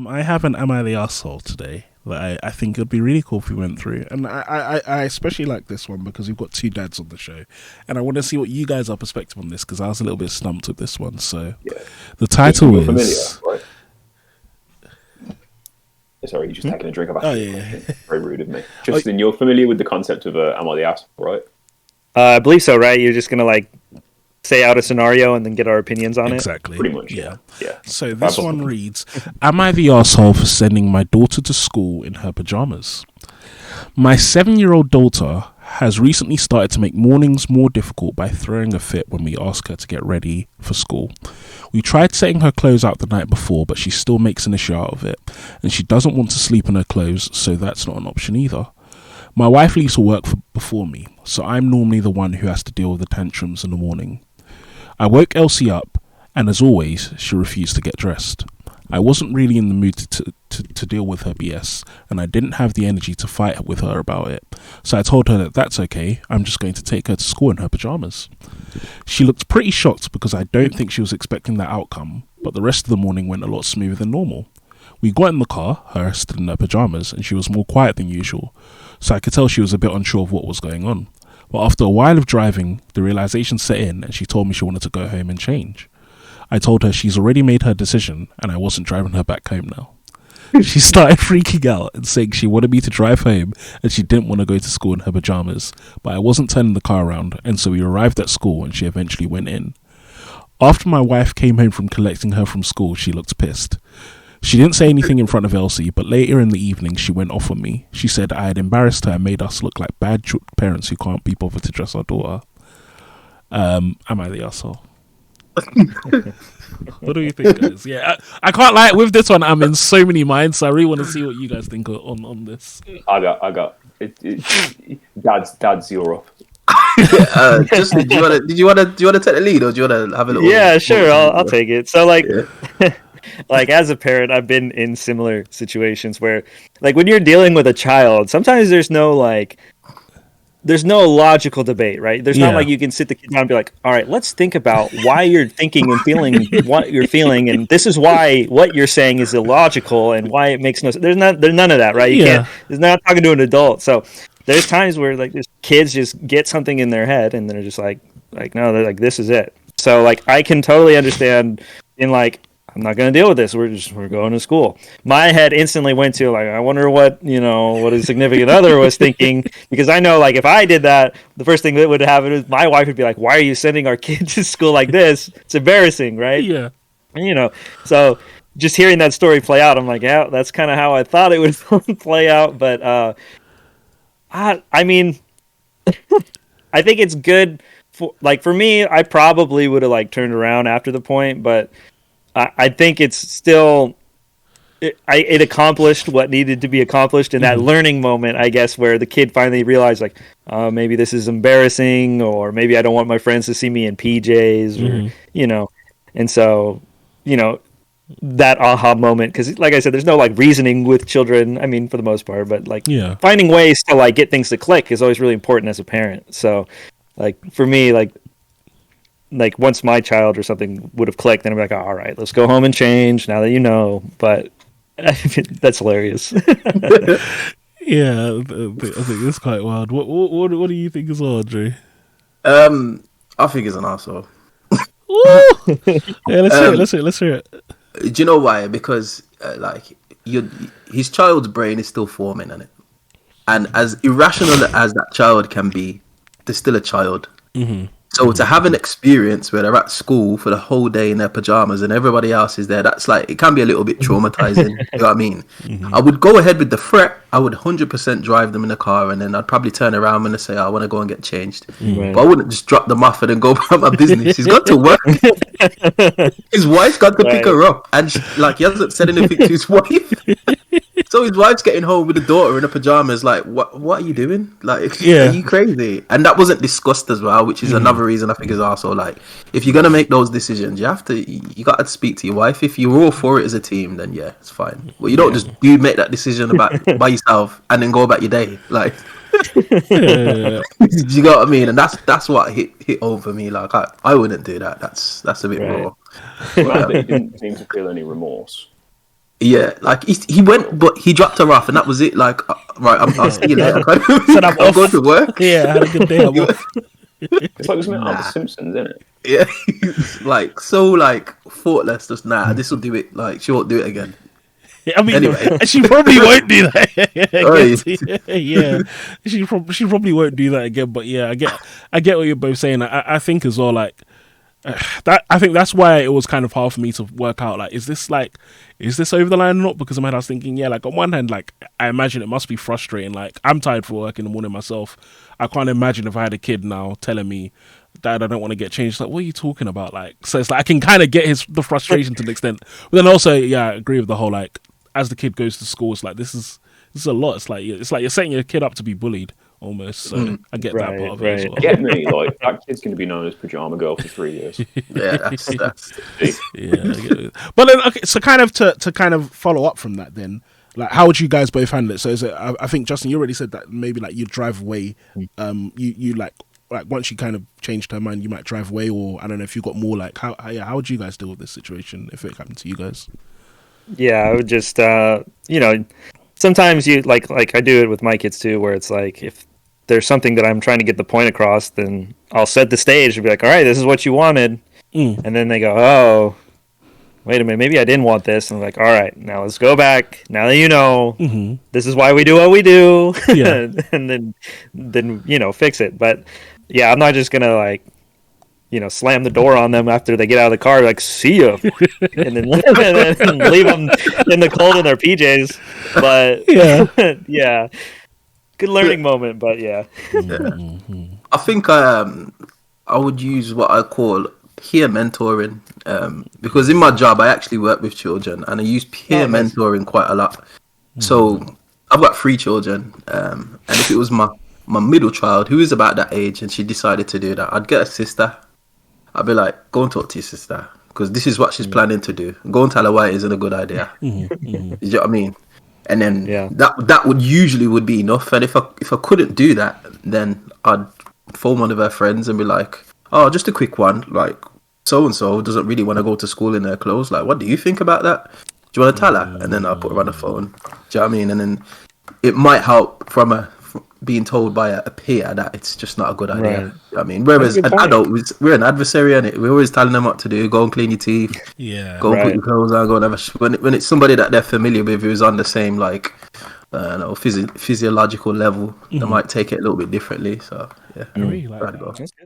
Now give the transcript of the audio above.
I have an Am I the Arsehole today that I think it'd be really cool if we went through. And I especially like this one because we've got two dads on the show. And I want to see what you guys are perspective on this because I was a little bit stumped with this one. So Yeah. the title You're is... familiar, right? Sorry, you're just taking a drink of Oh, acid. yeah. Very rude of me. Justin, you're familiar with the concept of Am I the Asshole, right? I believe so, right? You're just going to say out a scenario and then get our opinions on Exactly. Pretty much, Yeah. yeah. So this one reads, Am I the arsehole for sending my daughter to school in her pajamas? My 7-year-old daughter has recently started to make mornings more difficult by throwing a fit when we ask her to get ready for school. We tried setting her clothes out the night before, but she still makes an issue out of it, and she doesn't want to sleep in her clothes, so that's not an option either. My wife leaves for work before me, so I'm normally the one who has to deal with the tantrums in the morning. I woke Elsie up, and as always, she refused to get dressed. I wasn't really in the mood to deal with her BS, and I didn't have the energy to fight with her about it. So I told her that that's okay, I'm just going to take her to school in her pyjamas. She looked pretty shocked because I don't think she was expecting that outcome, but the rest of the morning went a lot smoother than normal. We got in the car, her still in her pyjamas, and she was more quiet than usual, so I could tell she was a bit unsure of what was going on. But after a while of driving, the realization set in and she told me she wanted to go home and change. I told her she's already made her decision and I wasn't driving her back home now. She started freaking out and saying she wanted me to drive home and she didn't want to go to school in her pajamas, but I wasn't turning the car around, and so we arrived at school and she eventually went in. After my wife came home from collecting her from school, she looked pissed. She didn't say anything in front of Elsie, but later in the evening she went off on me. She said I had embarrassed her and made us look like bad parents who can't be bothered to dress our daughter. Am I the arsehole? What do you think, guys? Yeah, I can't lie. With this one, I'm in so many minds, so I really want to see what you guys think on this. I got. Dad's, you're up. Justin, do you want to take the lead, or do you want to have a little? Yeah, sure. I'll take it. So as a parent, I've been in similar situations where, when you're dealing with a child, sometimes there's no logical debate, right? There's not you can sit the kid down and be like, all right, let's think about why you're thinking and feeling what you're feeling, and this is why what you're saying is illogical and why it makes no sense. There's none of that, right? You can't. There's not talking to an adult. So there's times where just kids just get something in their head and they're just like no, they're like, this is it. So I can totally understand in I'm not going to deal with this. We're going to school. My head instantly went to I wonder what his significant other was thinking, because I know if I did that, the first thing that would happen is my wife would be like, why are you sending our kid to school like this? It's embarrassing, right? Yeah. And, so just hearing that story play out, I'm like, yeah, that's kind of how I thought it would play out. But I mean, I think it's good for me. I probably would have turned around after the point, but I think it's still it accomplished what needed to be accomplished in that learning moment, I guess, where the kid finally realized maybe this is embarrassing, or maybe I don't want my friends to see me in PJs, or and so that aha moment, because like I said, there's no reasoning with children, I mean, for the most part, but finding ways to get things to click is always really important as a parent. So for me, once my child or something would have clicked, then I'm like, all right, let's go home and change now that you know. But that's hilarious. Yeah, I think it's quite wild. What do you think as well, Andrew? I think it's an arsehole. Yeah, let's hear it. Do you know why? Because his child's brain is still forming, isn't it? And as irrational as that child can be, they're still a child. Mm-hmm. So to have an experience where they're at school for the whole day in their pajamas and everybody else is there, that's it can be a little bit traumatizing. You know what I mean? Mm-hmm. I would go ahead with the threat. I would 100% drive them in the car, and then I'd probably turn around and say, I want to go and get changed. Right. But I wouldn't just drop them off and then go about my business. He's got to work. His wife's got to pick her up. And he hasn't said anything to his wife. So his wife's getting home with the daughter in her pajamas. What are you doing? Are you crazy? And that wasn't discussed as well, which is another reason I think is also if you're gonna make those decisions, you got to speak to your wife. If you're all for it as a team, then yeah, it's fine. Well, you don't just make that decision by yourself and then go about your day. You got what I mean? And that's what hit home for me. I wouldn't do that. That's a bit raw. He didn't seem to feel any remorse. Yeah, like he went, but he dropped her off, and that was it. Like, right, I'll see you later. Said I'm I'll off. go to work. Yeah, I had a good day. I'm off. It's like something out of Nah. The Simpsons, isn't it? Yeah, like so, like thoughtless. Just this will do it. Like she won't do it again. I mean, Anyway. she probably won't do that Oi. again. Yeah, she probably won't do that again. But yeah, I get what you're both saying. I think as well, like that. I think that's why it was kind of hard for me to work out. Like, is this over the line or not? Because I was thinking, yeah, like on one hand, like I imagine it must be frustrating. Like I'm tired for work in the morning myself. I can't imagine if I had a kid now telling me, Dad, I don't want to get changed. Like, what are you talking about? Like, so it's like I can kind of get the frustration to an extent. But then also, yeah, I agree with the whole like as the kid goes to school, it's like this is a lot. It's like you're setting your kid up to be bullied almost. So I get that part of it as well. Get me, like that kid's going to be known as Pajama Girl for 3 years. Yeah, that's Yeah, I get it. But then okay, so kind of to kind of follow up from that, then like how would you guys both handle it? So is it? I think Justin, you already said that maybe like you drive away. You like once you kind of changed her mind, you might drive away, or I don't know if you got more like how would you guys deal with this situation if it happened to you guys? Yeah, I would just sometimes you like I do it with my kids too, where it's like if there's something that I'm trying to get the point across, then I'll set the stage and be like, all right, this is what you wanted, and then they go, oh, wait a minute, maybe I didn't want this, and I'm like, all right, now let's go back. Now that you know, this is why we do what we do, and then fix it. But yeah, I'm not just gonna like slam the door on them after they get out of the car, like, see ya, and then leave them in the cold in their PJs. But yeah, good learning moment. But yeah. I think I would use what I call peer mentoring because in my job I actually work with children and I use peer mentoring quite a lot. So I've got 3 children, and if it was my middle child who is about that age and she decided to do that, I'd get a sister. I'd be like, go and talk to your sister because this is what she's planning to do. Go and tell her why it isn't a good idea. You know what I mean? And then that would usually be enough. And if I couldn't do that, then I'd phone one of her friends and be like, oh, just a quick one. Like, so and so doesn't really want to go to school in her clothes. Like, what do you think about that? Do you want to tell her? And then I'll put her on the phone. Do you know what I mean? And then it might help from being told by a peer that it's just not a good idea. Right. You know what I mean, whereas an adult, we're an adversary, and we're always telling them what to do. Go and clean your teeth. Yeah. Go and put your clothes on. Go and have when it's somebody that they're familiar with who's on the same like physiological level, they might take it a little bit differently. So yeah, I really like right, that. go. That's good.